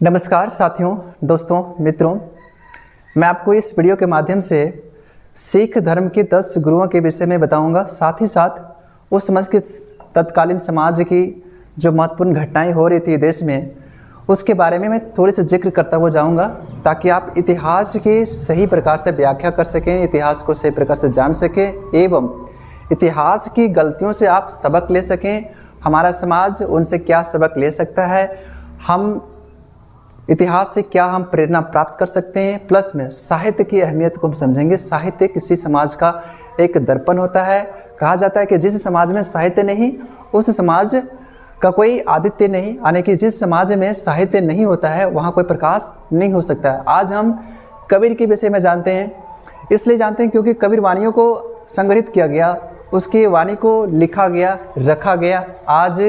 नमस्कार साथियों, दोस्तों, मित्रों। मैं आपको इस वीडियो के माध्यम से सिख धर्म के 10 गुरुओं के विषय में बताऊंगा। साथ ही साथ उस समय के तत्कालीन समाज की जो महत्वपूर्ण घटनाएं हो रही थी देश में, उसके बारे में मैं थोड़ी सी जिक्र करता हुआ जाऊंगा, ताकि आप इतिहास की सही प्रकार से व्याख्या कर सकें, इतिहास को सही प्रकार से जान सकें एवं इतिहास की गलतियों से आप सबक ले सकें। हमारा समाज उनसे क्या सबक ले सकता है, हम इतिहास से क्या हम प्रेरणा प्राप्त कर सकते हैं। प्लस में साहित्य की अहमियत को हम समझेंगे। साहित्य किसी समाज का एक दर्पण होता है। कहा जाता है कि जिस समाज में साहित्य नहीं, उस समाज का कोई आदित्य नहीं, यानी कि जिस समाज में साहित्य नहीं होता है वहाँ कोई प्रकाश नहीं हो सकता है। आज हम कबीर के विषय में जानते हैं, इसलिए जानते हैं क्योंकि कबीर वाणियों को संग्रहित किया गया, उसकी वाणी को लिखा गया, रखा गया। आज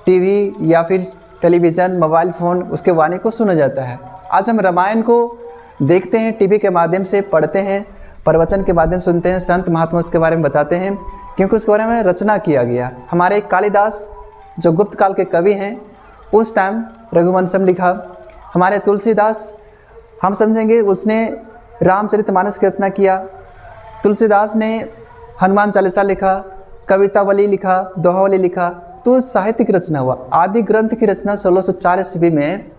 टीवी या फिर टेलीविज़न, मोबाइल फ़ोन, उसके वाणी को सुना जाता है। आज हम रामायण को देखते हैं, टीवी के माध्यम से पढ़ते हैं, प्रवचन के माध्यम से सुनते हैं, संत महात्मा उसके बारे में बताते हैं, क्योंकि उसके बारे में रचना किया गया। हमारे कालिदास जो गुप्त काल के कवि हैं, उस टाइम रघुवंशम लिखा। हमारे तुलसीदास, हम समझेंगे, उसने रामचरितमानस की रचना किया। तुलसीदास ने हनुमान चालीसा लिखा, कवितावली लिखा, दोहावली लिखा। तो साहित्य की रचना हुआ। आदि ग्रंथ की रचना 1604 ईस्वी में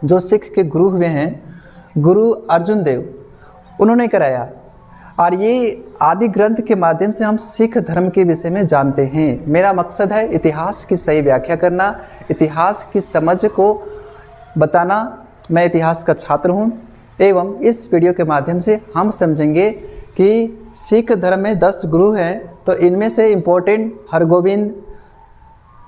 जो सिख के गुरु हुए हैं, गुरु अर्जुन देव, उन्होंने कराया। और ये आदि ग्रंथ के माध्यम से हम सिख धर्म के विषय में जानते हैं। मेरा मकसद है इतिहास की सही व्याख्या करना, इतिहास की समझ को बताना। मैं इतिहास का छात्र हूँ एवं इस वीडियो के माध्यम से हम समझेंगे कि सिख धर्म में 10 गुरु हैं। तो इनमें से इम्पोर्टेंट हरगोविंद,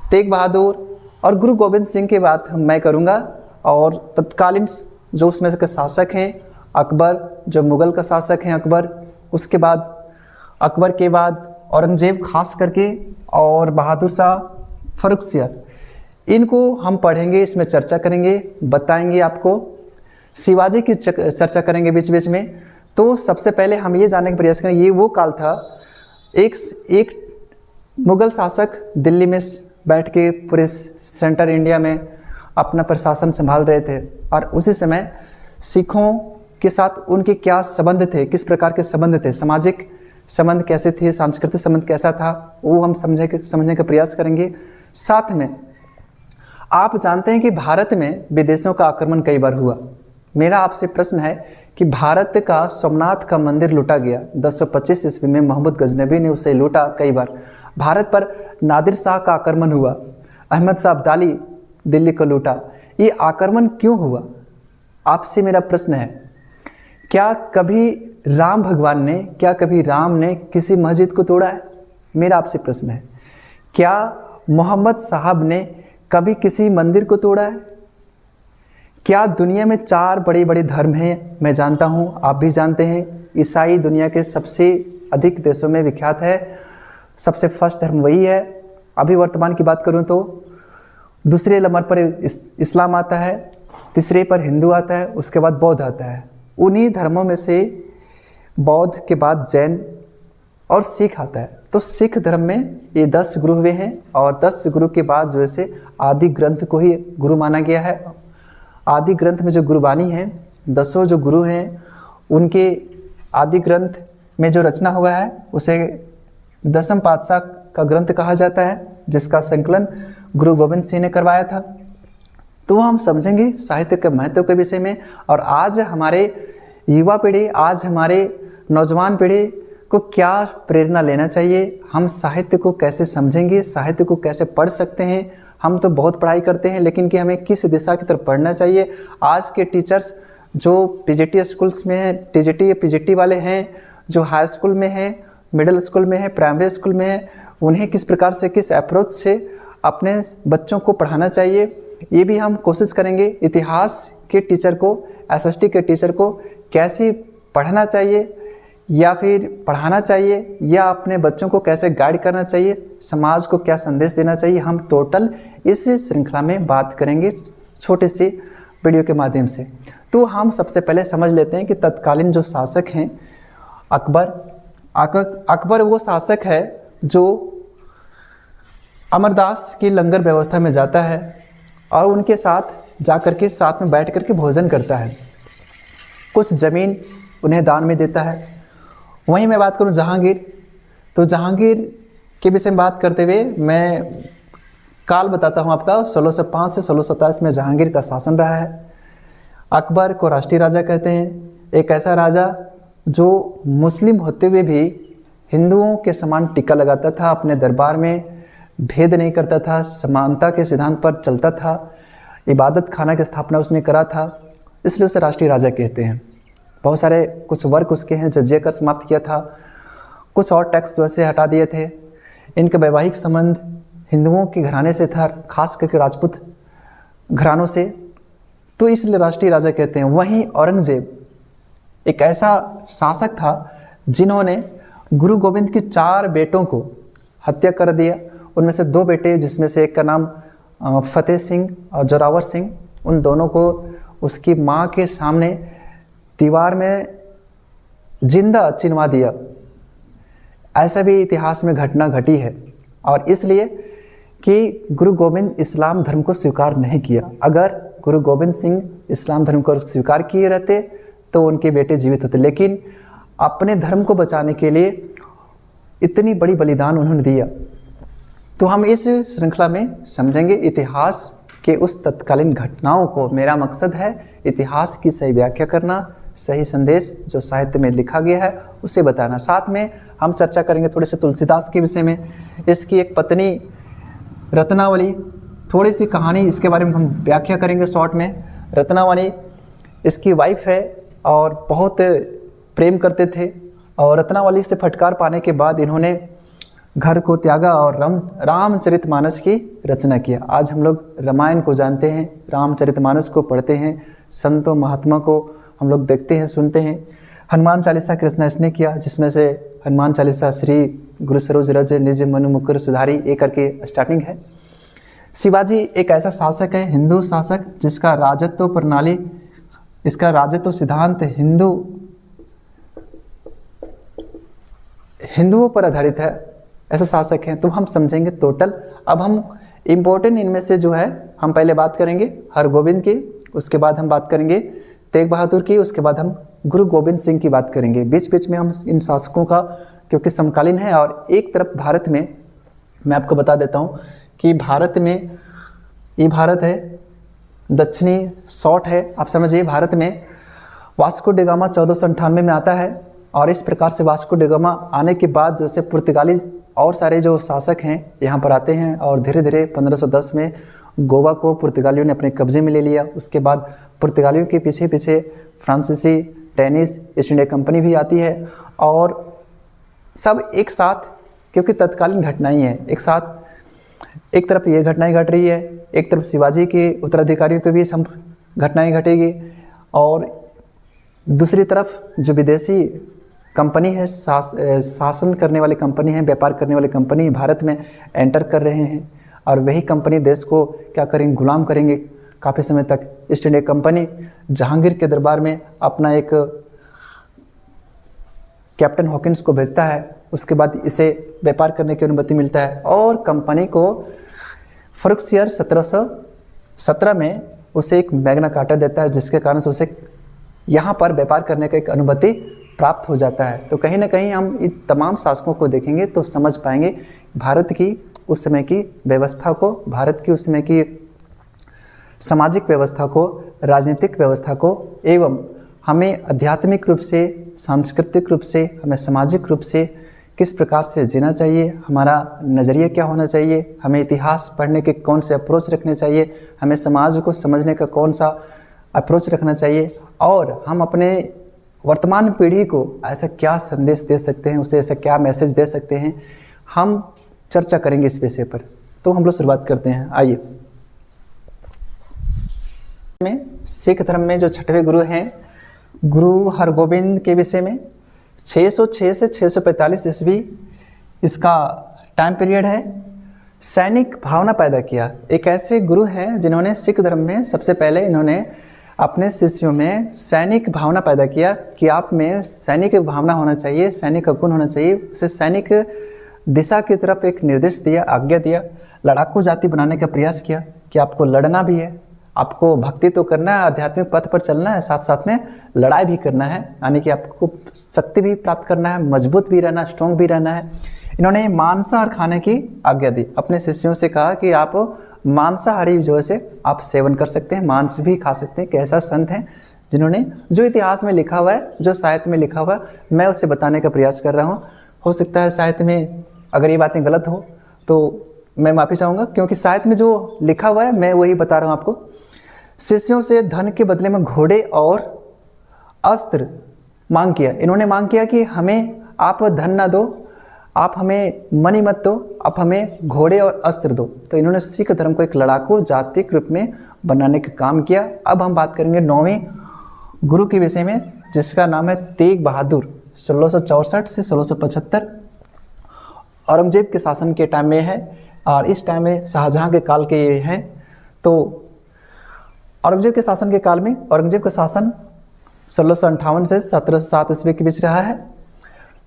तेग बहादुर और गुरु गोविंद सिंह की बात मैं करूंगा। और तत्कालीन जो उसमें से शासक हैं, अकबर, जो मुग़ल का शासक हैं अकबर, उसके बाद अकबर के बाद औरंगजेब खास करके, और बहादुर शाह, फर्रुखसियर, इनको हम पढ़ेंगे, इसमें चर्चा करेंगे, बताएंगे आपको। शिवाजी की चर्चा करेंगे बीच बीच में। तो सबसे पहले हम ये जानने का प्रयास करें, ये वो काल था, एक मुग़ल शासक दिल्ली में बैठ के पूरे सेंटर इंडिया में अपना प्रशासन संभाल रहे थे, और उसी समय सिखों के साथ उनके क्या संबंध थे, किस प्रकार के संबंध थे, सामाजिक संबंध कैसे थे, सांस्कृतिक संबंध कैसा था, वो हम समझने का प्रयास करेंगे। साथ में आप जानते हैं कि भारत में विदेशियों का आक्रमण कई बार हुआ। मेरा आपसे प्रश्न है कि भारत का सोमनाथ का मंदिर लूटा गया 1025 ईस्वी में, मोहम्मद गजनबी ने उसे लूटा कई बार। भारत पर नादिर शाह का आक्रमण हुआ, अहमद शाह अब्दाली दिल्ली को लूटा। ये आक्रमण क्यों हुआ? आपसे मेरा प्रश्न है, क्या कभी राम ने किसी मस्जिद को तोड़ा है? मेरा आपसे प्रश्न है, क्या मोहम्मद साहब ने कभी किसी मंदिर को तोड़ा है? क्या दुनिया में 4 बड़े बड़े धर्म हैं? मैं जानता हूँ, आप भी जानते हैं। ईसाई दुनिया के सबसे अधिक देशों में विख्यात है, सबसे फर्स्ट धर्म वही है। अभी वर्तमान की बात करूँ तो दूसरे नंबर पर इस्लाम आता है, तीसरे पर हिंदू आता है, उसके बाद बौद्ध आता है। उन्हीं धर्मों में से बौद्ध के बाद जैन और सिख आता है। तो सिख धर्म में ये 10 गुरु हुए हैं, और 10 गुरु के बाद जो है आदि ग्रंथ को ही गुरु माना गया है। आदि ग्रंथ में जो गुरुबानी है, 10 जो गुरु हैं, उनके आदि ग्रंथ में जो रचना हुआ है उसे 10वें पातशाह का ग्रंथ कहा जाता है, जिसका संकलन गुरु गोविंद सिंह ने करवाया था। तो हम समझेंगे साहित्य के महत्व के विषय में। और आज हमारे युवा पीढ़ी, आज हमारे नौजवान पीढ़ी को क्या प्रेरणा लेना चाहिए, हम साहित्य को कैसे समझेंगे, साहित्य को कैसे पढ़ सकते हैं। हम तो बहुत पढ़ाई करते हैं, लेकिन कि हमें किस दिशा की तरफ पढ़ना चाहिए। आज के टीचर्स जो टीजीटी स्कूल्स में हैं, टीजीटी पीजीटी वाले हैं, जो हाई स्कूल में हैं, मिडिल स्कूल में है, प्राइमरी स्कूल में है, उन्हें किस प्रकार से, किस अप्रोच से अपने बच्चों को पढ़ाना चाहिए, ये भी हम कोशिश करेंगे। इतिहास के टीचर को, एसएसटी के टीचर को कैसे पढ़ना चाहिए या फिर पढ़ाना चाहिए, या अपने बच्चों को कैसे गाइड करना चाहिए, समाज को क्या संदेश देना चाहिए, हम टोटल इस श्रृंखला में बात करेंगे छोटे से वीडियो के माध्यम से। तो हम सबसे पहले समझ लेते हैं कि तत्कालीन जो शासक हैं अकबर वो शासक है जो अमरदास की लंगर व्यवस्था में जाता है और उनके साथ जा कर के साथ में बैठ कर के भोजन करता है, कुछ ज़मीन उन्हें दान में देता है। वहीं मैं बात करूं जहांगीर, तो जहांगीर के विषय में बात करते हुए मैं काल बताता हूं आपका। 1605 से 1627 में जहांगीर का शासन रहा है। अकबर को राष्ट्रीय राजा कहते हैं, एक ऐसा राजा जो मुस्लिम होते हुए भी हिंदुओं के समान टीका लगाता था, अपने दरबार में भेद नहीं करता था, समानता के सिद्धांत पर चलता था, इबादत खाना की स्थापना उसने करा था, इसलिए उसे राष्ट्रीय राजा कहते हैं। बहुत सारे कुछ वर्क उसके हैं, जजिया कर समाप्त किया था, कुछ और टैक्स वैसे हटा दिए थे। इनके वैवाहिक संबंध हिंदुओं के घराने से था, खास करके राजपूत घरानों से, तो इसलिए राष्ट्रीय राजा कहते हैं। वहीं औरंगजेब एक ऐसा शासक था जिन्होंने गुरु गोविंद के 4 बेटों को हत्या कर दिया। उनमें से 2 बेटे, जिसमें से एक का नाम फतेह सिंह और जोरावर सिंह, उन दोनों को उसकी माँ के सामने दीवार में जिंदा चिनवा दिया। ऐसा भी इतिहास में घटना घटी है, और इसलिए कि गुरु गोविंद इस्लाम धर्म को स्वीकार नहीं किया। अगर गुरु गोविंद सिंह इस्लाम धर्म को स्वीकार किए रहते तो उनके बेटे जीवित होते, लेकिन अपने धर्म को बचाने के लिए इतनी बड़ी बलिदान उन्होंने दिया। तो हम इस श्रृंखला में समझेंगे इतिहास के उस तत्कालीन घटनाओं को। मेरा मकसद है इतिहास की सही व्याख्या करना, सही संदेश जो साहित्य में लिखा गया है उसे बताना। साथ में हम चर्चा करेंगे थोड़े से तुलसीदास के विषय में, इसकी एक पत्नी रत्नावली, थोड़ी सी कहानी इसके बारे में हम व्याख्या करेंगे शॉर्ट में। रत्नावली इसकी वाइफ है और बहुत प्रेम करते थे, और रत्नावली से फटकार पाने के बाद इन्होंने घर को त्यागा और रामचरितमानस की रचना किया। आज हम लोग रामायण को जानते हैं, रामचरितमानस को पढ़ते हैं, संतों महात्मा को हम लोग देखते हैं, सुनते हैं। हनुमान चालीसा की रचना इसने किया, जिसमें से हनुमान चालीसा श्री गुरु सरोज रज निज मनु मुकुर सुधारी ये करके स्टार्टिंग है। शिवाजी एक ऐसा शासक है, हिंदू शासक, जिसका राजत्व प्रणाली, इसका राजत्व सिद्धांत हिंदुओं पर आधारित है, ऐसा शासक है। तो हम समझेंगे टोटल। अब हम इम्पोर्टेंट इनमें से जो है हम पहले बात करेंगे हरगोविंद की, उसके बाद हम बात करेंगे तेग बहादुर की, उसके बाद हम गुरु गोविंद सिंह की बात करेंगे। बीच बीच में हम इन शासकों का, क्योंकि समकालीन है, और एक तरफ भारत में मैं आपको बता देता हूँ कि भारत में ये भारत है, दक्षिणी शॉर्ट है, आप समझिए। भारत में वास्को डी गामा 1498 में आता है, और इस प्रकार से वास्को डी गामा आने के बाद जैसे पुर्तगाली और सारे जो शासक हैं यहाँ पर आते हैं, और धीरे धीरे 1510 में गोवा को पुर्तगालियों ने अपने कब्जे में ले लिया। उसके बाद पुर्तगालियों के पीछे पीछे फ्रांसीसी, डेनिश ईस्ट इंडिया कंपनी भी आती है, और सब एक साथ, क्योंकि तत्कालीन घटनाएं हैं, एक साथ एक तरफ ये घटनाएं घट रही है, एक तरफ शिवाजी के उत्तराधिकारियों के बीच हम घटनाएं घटेगी, और दूसरी तरफ जो विदेशी कंपनी है, शासन करने वाली कंपनी है, व्यापार करने वाली कंपनी भारत में एंटर कर रहे हैं, और वही कंपनी देश को क्या करेंगे, गुलाम करेंगे काफ़ी समय तक। ईस्ट इंडिया कंपनी जहांगीर के दरबार में अपना एक कैप्टन हॉकिंस को भेजता है, उसके बाद इसे व्यापार करने की अनुमति मिलता है, और कंपनी को फर्रुखसियर 1717 में उसे एक मैग्ना कार्टा देता है, जिसके कारण से उसे यहाँ पर व्यापार करने का एक अनुमति प्राप्त हो जाता है। तो कहीं ना कहीं हम इन तमाम शासकों को देखेंगे तो समझ पाएंगे भारत की उस समय की व्यवस्था को, भारत की उस समय की सामाजिक व्यवस्था को, राजनीतिक व्यवस्था को, एवं हमें आध्यात्मिक रूप से, सांस्कृतिक रूप से, हमें सामाजिक रूप से किस प्रकार से जीना चाहिए, हमारा नज़रिया क्या होना चाहिए, हमें इतिहास पढ़ने के कौन से अप्रोच रखने चाहिए, हमें समाज को समझने का कौन सा अप्रोच रखना चाहिए, और हम अपने वर्तमान पीढ़ी को ऐसा क्या संदेश दे सकते हैं, उसे ऐसा क्या मैसेज दे सकते हैं, हम चर्चा करेंगे इस विषय पर। तो हम लोग शुरुआत करते हैं। आइए, में सिख धर्म में जो 6वें गुरु हैं, गुरु हरगोविंद के विषय में 606 से 645 ईस्वी इसका टाइम पीरियड है। सैनिक भावना पैदा किया। एक ऐसे गुरु हैं जिन्होंने सिख धर्म में सबसे पहले इन्होंने अपने शिष्यों में सैनिक भावना पैदा किया कि आप में सैनिक भावना होना चाहिए, सैनिक का गुण होना चाहिए। उसे सैनिक दिशा की तरफ एक निर्देश दिया, आज्ञा दिया। लड़ाकू जाति बनाने का प्रयास किया कि आपको लड़ना भी है, आपको भक्ति तो करना है, आध्यात्मिक पथ पर चलना है, साथ साथ में लड़ाई भी करना है, यानी कि आपको शक्ति भी प्राप्त करना है, मजबूत भी रहना, स्ट्रॉन्ग भी रहना है। इन्होंने मांसाहार खाने की आज्ञा दी, अपने शिष्यों से कहा कि आप मांसाहारी जो है आप सेवन कर सकते हैं, मांस भी खा सकते हैं। कैसा संत हैं जिन्होंने, जो इतिहास में लिखा हुआ है, जो साहित्य में लिखा हुआ है, मैं उसे बताने का प्रयास कर रहा हूँ। हो सकता है साहित्य में अगर ये बातें गलत हो तो मैं माफ़ी चाहूँगा, क्योंकि साहित्य में जो लिखा हुआ है मैं वही बता रहा हूँ आपको। शिष्यों से धन के बदले में घोड़े और अस्त्र मांग किया। इन्होंने मांग किया कि हमें आप धन ना दो, आप हमें मनी मत दो, आप हमें घोड़े और अस्त्र दो। तो इन्होंने सिख धर्म को एक लड़ाकू जातीय रूप में बनाने का काम किया। अब हम बात करेंगे 9वें गुरु के विषय में, जिसका नाम है तेग बहादुर। 1664 से 1675 औरंगजेब के शासन के टाइम में है, और इस टाइम में शाहजहां के काल के ये हैं। तो औरंगजेब के शासन के काल में, औरंगजेब का शासन 1658 से 1707 ईस्वी के बीच रहा है।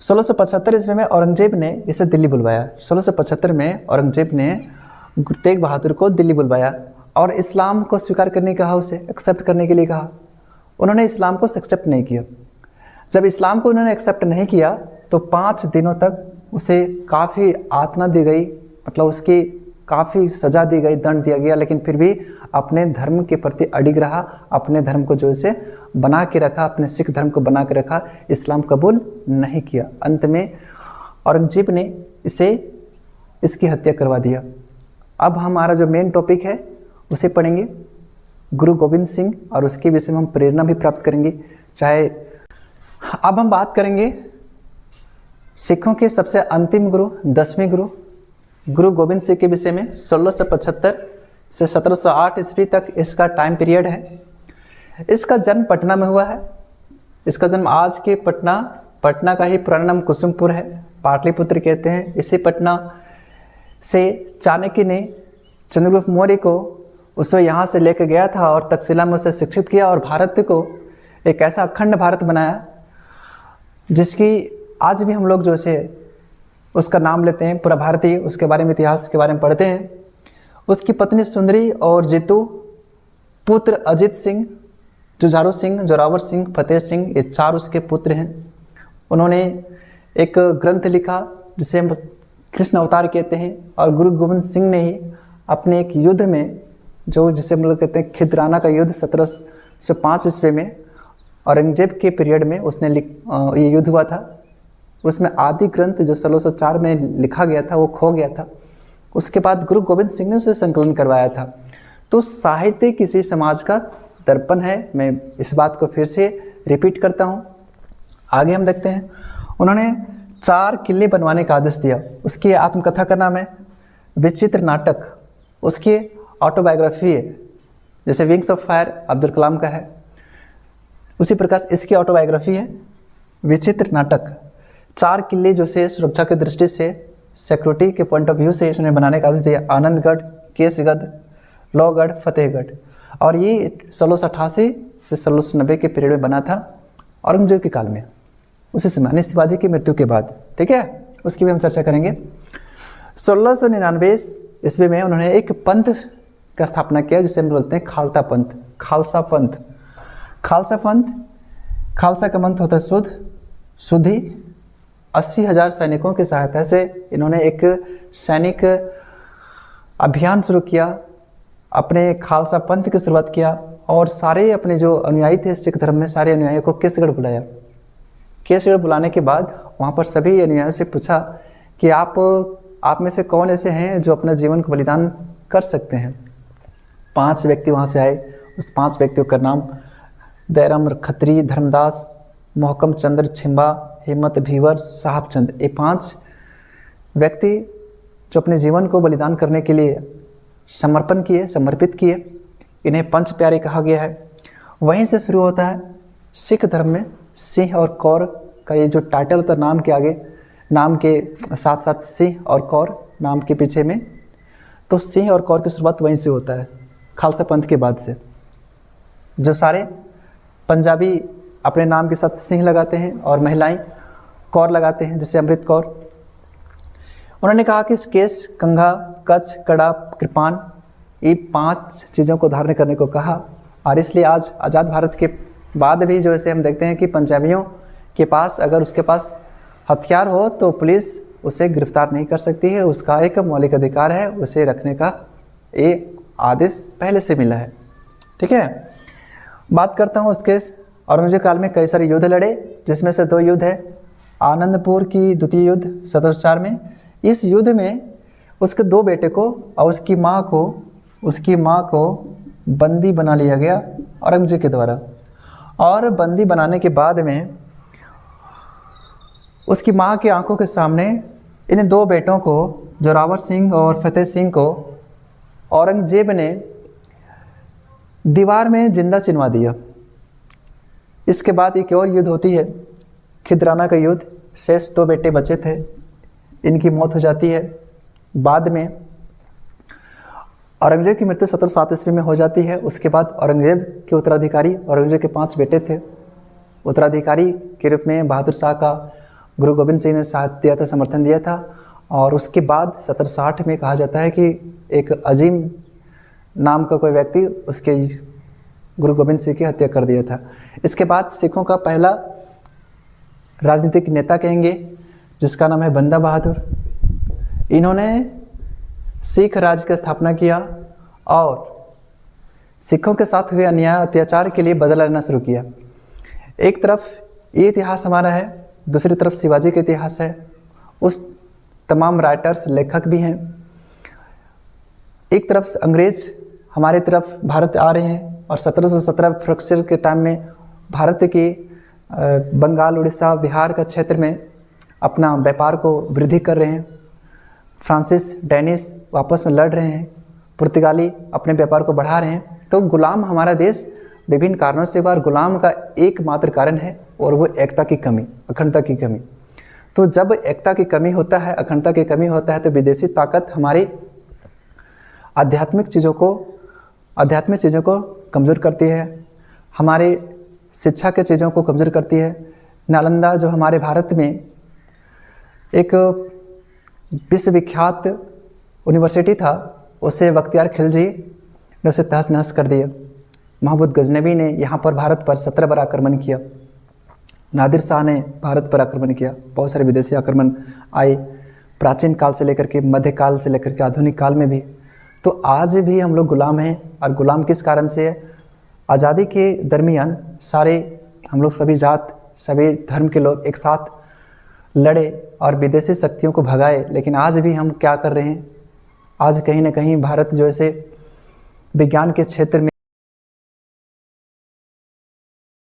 1675 ईस्वी में औरंगजेब ने इसे दिल्ली बुलवाया। 1675 में औरंगजेब ने तेग बहादुर को दिल्ली बुलवाया और इस्लाम को स्वीकार करने कहा, उसे एक्सेप्ट करने के लिए कहा। उन्होंने इस्लाम को एक्सेप्ट नहीं किया। जब इस्लाम को उन्होंने एक्सेप्ट नहीं किया तो 5 दिनों तक उसे काफ़ी यातना दी गई, मतलब उसकी काफ़ी सज़ा दी गई, दंड दिया गया, लेकिन फिर भी अपने धर्म के प्रति अडिग रहा, अपने धर्म को जो है बना के रखा, अपने सिख धर्म को बना के रखा, इस्लाम कबूल नहीं किया। अंत में औरंगजेब ने इसकी हत्या करवा दिया। अब हमारा जो मेन टॉपिक है उसे पढ़ेंगे, गुरु गोविंद सिंह, और उसके विषय में हम प्रेरणा भी प्राप्त करेंगे। चाहे अब हम बात करेंगे सिखों के सबसे अंतिम गुरु, 10वें गुरु, गुरु गोविंद सिंह के विषय में। 1675 से 1708 ईस्वी तक इसका टाइम पीरियड है। इसका जन्म पटना में हुआ है। इसका जन्म आज के पटना का ही पुराना नाम कुसुमपुर है, पाटलिपुत्र कहते हैं। इसी पटना से चाणक्य ने चंद्रगुप्त मौर्य को उसे यहाँ से लेकर गया था और तक्षशिला में उसे शिक्षित किया और भारत को एक ऐसा अखंड भारत बनाया जिसकी आज भी हम लोग जो है उसका नाम लेते हैं, पूरा भारतीय, उसके बारे में, इतिहास के बारे में पढ़ते हैं। उसकी पत्नी सुंदरी और जीतू, पुत्र अजित सिंह, जुझारू सिंह, जोरावर सिंह, फतेह सिंह, ये 4 उसके पुत्र हैं। उन्होंने एक ग्रंथ लिखा जिसे हम कृष्ण अवतार कहते हैं, और गुरु गोविंद सिंह ने ही अपने एक युद्ध में, जो जिसे हम लोग कहते हैं खिदराना का युद्ध, 1705 ईस्वी में औरंगजेब के पीरियड में उसने ये युद्ध हुआ था। उसमें आदि ग्रंथ जो 1604 में लिखा गया था वो खो गया था। उसके बाद गुरु गोविंद सिंह ने उसे संकलन करवाया था। तो साहित्य किसी समाज का दर्पण है, मैं इस बात को फिर से रिपीट करता हूँ। आगे हम देखते हैं, उन्होंने 4 किले बनवाने का आदेश दिया। उसकी आत्मकथा का नाम है विचित्र नाटक। उसकी ऑटोबायोग्राफी है, जैसे wings of fire Abdul Kalam का है, उसी प्रकार इसकी ऑटोबायोग्राफी है विचित्र नाटक। 4 किले जो से सुरक्षा की दृष्टि से, सिक्योरिटी के पॉइंट ऑफ व्यू से इसने बनाने का आदेश दिया। आनंदगढ़, केसगढ़, लोहगढ़, फतेहगढ़। और ये 1688 से 1690 के पीरियड में बना था, औरंगजेब के काल में, उसी समय यानी शिवाजी की मृत्यु के बाद। ठीक है, उसकी भी हम चर्चा करेंगे। 1699 ईस्वी में उन्होंने एक पंथ का स्थापना किया जिसे हम बोलते हैं खालसा पंथ। खालसा पंथ, खालसा का मंत्र होता है शुद्ध, शुद्धि। 80,000 सैनिकों की सहायता से इन्होंने एक सैनिक अभियान शुरू किया, अपने खालसा पंथ की शुरुआत किया, और सारे अपने जो अनुयायी थे सिख धर्म में, सारे अनुयायियों को केसगढ़ बुलाया। केसगढ़ बुलाने के बाद वहाँ पर सभी अनुयायियों से पूछा कि आप में से कौन ऐसे हैं जो अपना जीवन को बलिदान कर सकते हैं। 5 व्यक्ति वहाँ से आए। उस 5 व्यक्तियों का नाम दयाराम खत्री, धर्मदास, मोहकम चंद्र छिंबा, हिम्मत भीवर, साहब चंद। ये 5 व्यक्ति जो अपने जीवन को बलिदान करने के लिए समर्पित किए, इन्हें पंच प्यारे कहा गया है। वहीं से शुरू होता है सिख धर्म में सिंह और कौर का ये जो टाइटल होता है, नाम के आगे, नाम के साथ साथ सिंह और कौर नाम के पीछे में, तो सिंह और कौर की शुरुआत वहीं से होता है, खालसा पंथ के बाद से। जो सारे पंजाबी अपने नाम के साथ सिंह लगाते हैं और महिलाएं कौर लगाते हैं, जैसे अमृत कौर। उन्होंने कहा कि केस, कंघा, कच्छ, कड़ा, कृपान ये 5 चीज़ों को धारण करने को कहा। और इसलिए आज आज़ाद भारत के बाद भी जो ऐसे हम देखते हैं कि पंजाबियों के पास अगर उसके पास हथियार हो तो पुलिस उसे गिरफ्तार नहीं कर सकती है, उसका एक मौलिक अधिकार है, उसे रखने का ये आदेश पहले से मिला है। ठीक है, बात करता हूँ उसके औरंगजेब काल में कई सारे युद्ध लड़े, जिसमें से 2 युद्ध है। आनंदपुर की द्वितीय युद्ध 1704 में, इस युद्ध में उसके 2 बेटे को और उसकी माँ को बंदी बना लिया गया औरंगजेब के द्वारा। और बंदी बनाने के बाद में उसकी माँ की आंखों के सामने इन 2 बेटों को, जोरावर सिंह और फतेह सिंह को, औरंगजेब ने दीवार में जिंदा चिनवा दिया। इसके बाद एक और युद्ध होती है, खिदराना का युद्ध। शेष 2 बेटे बचे थे, इनकी मौत हो जाती है। बाद में औरंगजेब की मृत्यु 1707 ईस्वी में हो जाती है। उसके बाद औरंगजेब के उत्तराधिकारी, औरंगजेब के 5 बेटे थे, उत्तराधिकारी के रूप में बहादुर शाह का गुरु गोविंद सिंह ने साथ दिया था, समर्थन दिया था। और उसके बाद 1760 में कहा जाता है कि एक अजीम नाम का कोई व्यक्ति उसके गुरु गोविंद सिंह की हत्या कर दिया था। इसके बाद सिखों का पहला राजनीतिक नेता कहेंगे जिसका नाम है बंदा बहादुर। इन्होंने सिख राज्य की स्थापना किया और सिखों के साथ हुए अन्याय अत्याचार के लिए बदला लेना शुरू किया। एक तरफ ये इतिहास हमारा है, दूसरी तरफ शिवाजी का इतिहास है। उस तमाम राइटर्स, लेखक भी हैं। एक तरफ अंग्रेज हमारी तरफ भारत आ रहे हैं और 1717 फ्रक्चर के टाइम में भारत के बंगाल, उड़ीसा, बिहार का क्षेत्र में अपना व्यापार को वृद्धि कर रहे हैं। फ्रांसिस, डेनिस आपस में लड़ रहे हैं, पुर्तगाली अपने व्यापार को बढ़ा रहे हैं। तो गुलाम हमारा देश विभिन्न कारणों से हुआ और गुलाम का एकमात्र कारण है और वो एकता की कमी, अखंडता की कमी। तो जब एकता की कमी होता है, अखंडता की कमी होता है, तो विदेशी ताकत हमारी आध्यात्मिक चीज़ों को कमज़ोर करती है, हमारे शिक्षा के चीज़ों को कमज़ोर करती है। नालंदा जो हमारे भारत में एक विश्वविख्यात यूनिवर्सिटी था, उसे बख्तियार खिलजी ने उसे तहस नहस कर दिया। महमूद गजनवी ने यहाँ पर भारत पर 17 बार आक्रमण किया। नादिर शाह ने भारत पर आक्रमण किया। बहुत सारे विदेशी आक्रमण आए, प्राचीन काल से लेकर के मध्यकाल से लेकर के आधुनिक काल में भी। तो आज भी हम लोग गुलाम हैं। और गुलाम किस कारण से है? आज़ादी के दरमियान सारे हम लोग, सभी जात, सभी धर्म के लोग एक साथ लड़े और विदेशी शक्तियों को भगाए। लेकिन आज भी हम क्या कर रहे हैं? आज कहीं ना कहीं भारत जो ऐसे विज्ञान के क्षेत्र में